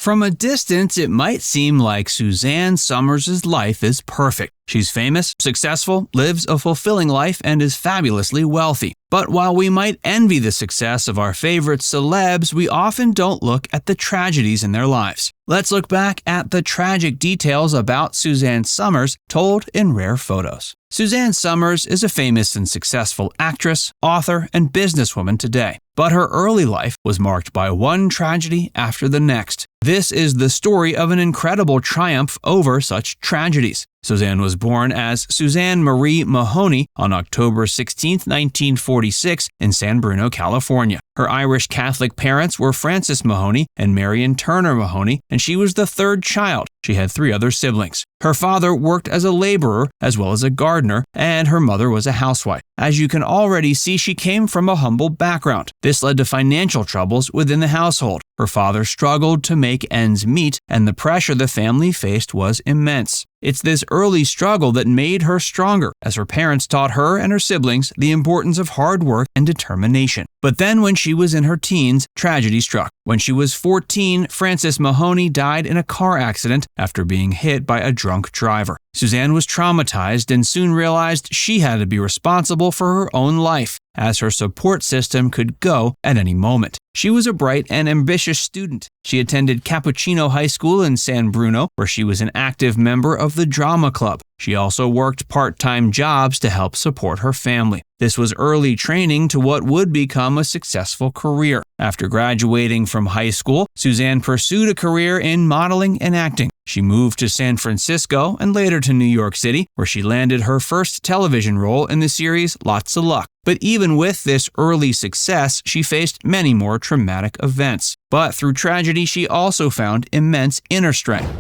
From a distance, it might seem like Suzanne Somers' life is perfect. She's famous, successful, lives a fulfilling life, and is fabulously wealthy. But while we might envy the success of our favorite celebs, we often don't look at the tragedies in their lives. Let's look back at the tragic details about Suzanne Somers told in rare photos. Suzanne Somers is a famous and successful actress, author, and businesswoman today. But her early life was marked by one tragedy after the next. This is the story of an incredible triumph over such tragedies. Suzanne was born as Suzanne Marie Mahoney on October 16, 1946 in San Bruno, California. Her Irish Catholic parents were Frances Mahoney and Marion Turner Mahoney, and she was the third child. She had 3 other siblings. Her father worked as a laborer as well as a gardener, and her mother was a housewife. As you can already see, she came from a humble background. This led to financial troubles within the household. Her father struggled to make ends meet, and the pressure the family faced was immense. It's this early struggle that made her stronger, as her parents taught her and her siblings the importance of hard work and determination. But then when she was in her teens, tragedy struck. When she was 14, Frances Mahoney died in a car accident after being hit by a drunk driver. Suzanne was traumatized and soon realized she had to be responsible for her own life, as her support system could go at any moment. She was a bright and ambitious student. She attended Cappuccino High School in San Bruno, where she was an active member of the drama club. She also worked part-time jobs to help support her family. This was early training to what would become a successful career. After graduating from high school, Suzanne pursued a career in modeling and acting. She moved to San Francisco and later to New York City, where she landed her first television role in the series Lots of Luck. But even with this early success, she faced many more traumatic events. But through tragedy, she also found immense inner strength.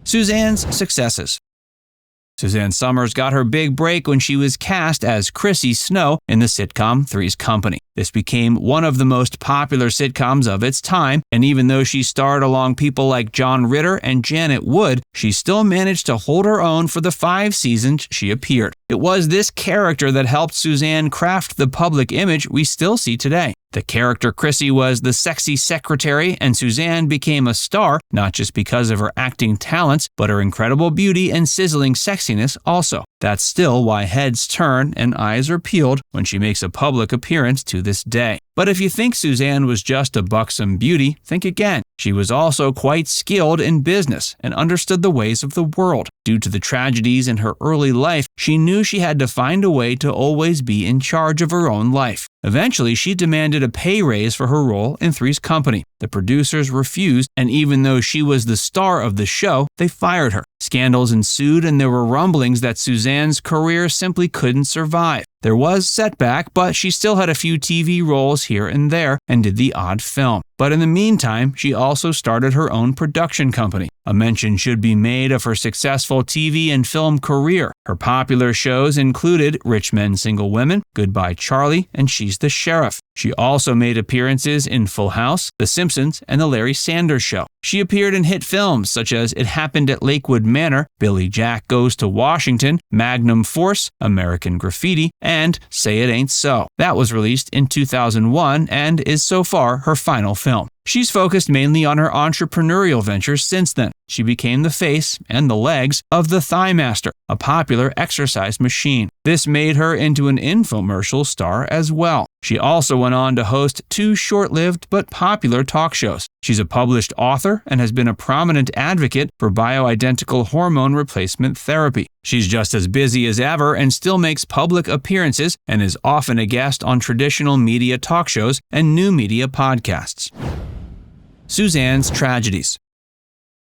Suzanne's successes. Suzanne Somers got her big break when she was cast as Chrissy Snow in the sitcom Three's Company. This became one of the most popular sitcoms of its time, and even though she starred along people like John Ritter and Janet Wood, she still managed to hold her own for the 5 seasons she appeared. It was this character that helped Suzanne craft the public image we still see today. The character Chrissy was the sexy secretary, and Suzanne became a star not just because of her acting talents, but her incredible beauty and sizzling sexiness also. That's still why heads turn and eyes are peeled when she makes a public appearance to this day. But if you think Suzanne was just a buxom beauty, think again. She was also quite skilled in business and understood the ways of the world. Due to the tragedies in her early life, she knew she had to find a way to always be in charge of her own life. Eventually, she demanded a pay raise for her role in Three's Company. The producers refused, and even though she was the star of the show, they fired her. Scandals ensued, and there were rumblings that Suzanne's career simply couldn't survive. There was setback, but she still had a few TV roles here and there and did the odd film. But in the meantime, she also started her own production company. A mention should be made of her successful TV and film career. Her popular shows included Rich Men, Single Women, Goodbye Charlie, and She's the Sheriff. She also made appearances in Full House, The Simpsons, and The Larry Sanders Show. She appeared in hit films such as It Happened at Lakewood Manor, Billy Jack Goes to Washington, Magnum Force, American Graffiti, and Say It Ain't So. That was released in 2001 and is so far her final film. She's focused mainly on her entrepreneurial ventures since then. She became the face and the legs of the Thigh Master, a popular exercise machine. This made her into an infomercial star as well. She also went on to host 2 short-lived but popular talk shows. She's a published author and has been a prominent advocate for bioidentical hormone replacement therapy. She's just as busy as ever and still makes public appearances and is often a guest on traditional media talk shows and new media podcasts. Suzanne's tragedies.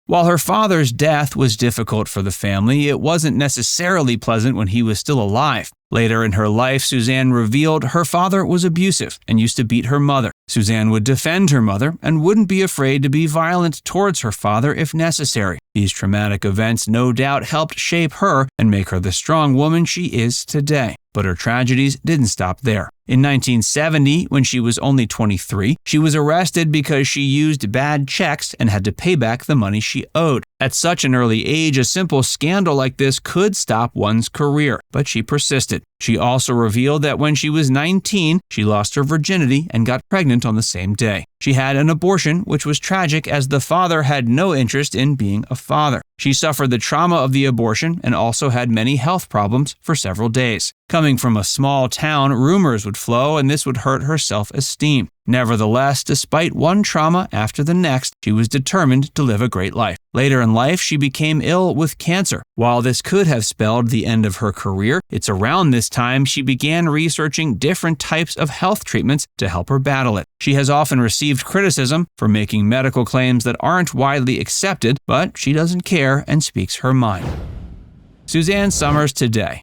While her father's death was difficult for the family, it wasn't necessarily pleasant when he was still alive. Later in her life, Suzanne revealed her father was abusive and used to beat her mother. Suzanne would defend her mother and wouldn't be afraid to be violent towards her father if necessary. These traumatic events no doubt helped shape her and make her the strong woman she is today. But her tragedies didn't stop there. In 1970, when she was only 23, she was arrested because she used bad checks and had to pay back the money she owed. At such an early age, a simple scandal like this could stop one's career, but she persisted. She also revealed that when she was 19, she lost her virginity and got pregnant on the same day. She had an abortion, which was tragic as the father had no interest in being a father. She suffered the trauma of the abortion and also had many health problems for several days. Coming from a small town, rumors would flow and this would hurt her self-esteem. Nevertheless, despite one trauma after the next, she was determined to live a great life. Later in life, she became ill with cancer. While this could have spelled the end of her career, it's around this time she began researching different types of health treatments to help her battle it. She has often received criticism for making medical claims that aren't widely accepted, but she doesn't care and speaks her mind. Suzanne Somers today.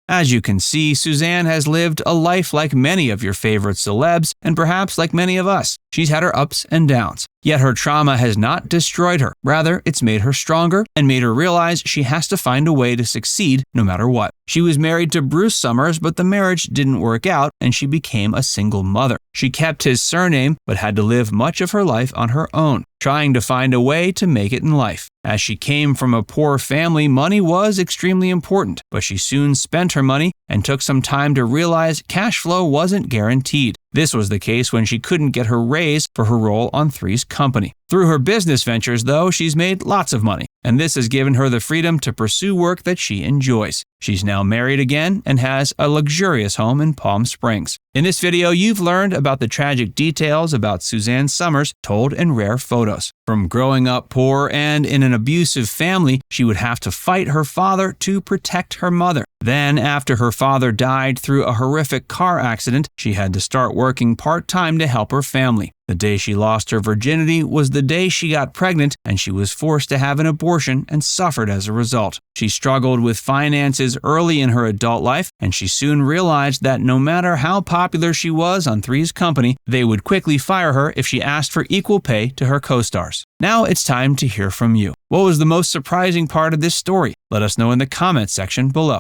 As you can see, Suzanne has lived a life like many of your favorite celebs, and perhaps like many of us. She's had her ups and downs. Yet her trauma has not destroyed her. Rather, it's made her stronger and made her realize she has to find a way to succeed no matter what. She was married to Bruce Somers, but the marriage didn't work out and she became a single mother. She kept his surname, but had to live much of her life on her own, trying to find a way to make it in life. As she came from a poor family, money was extremely important, but she soon spent her money and took some time to realize cash flow wasn't guaranteed. This was the case when she couldn't get her raise for her role on Three's company. Through her business ventures, though, she's made lots of money, and this has given her the freedom to pursue work that she enjoys. She's now married again and has a luxurious home in Palm Springs. In this video, you've learned about the tragic details about Suzanne Somers told in rare photos. From growing up poor and in an abusive family, she would have to fight her father to protect her mother. Then, after her father died through a horrific car accident, she had to start working part-time to help her family. The day she lost her virginity was the day she got pregnant, and she was forced to have an abortion and suffered as a result. She struggled with finances early in her adult life, and she soon realized that no matter how popular she was on Three's company, they would quickly fire her if she asked for equal pay to her co-stars. Now it's time to hear from you. What was the most surprising part of this story? Let us know in the comments section below.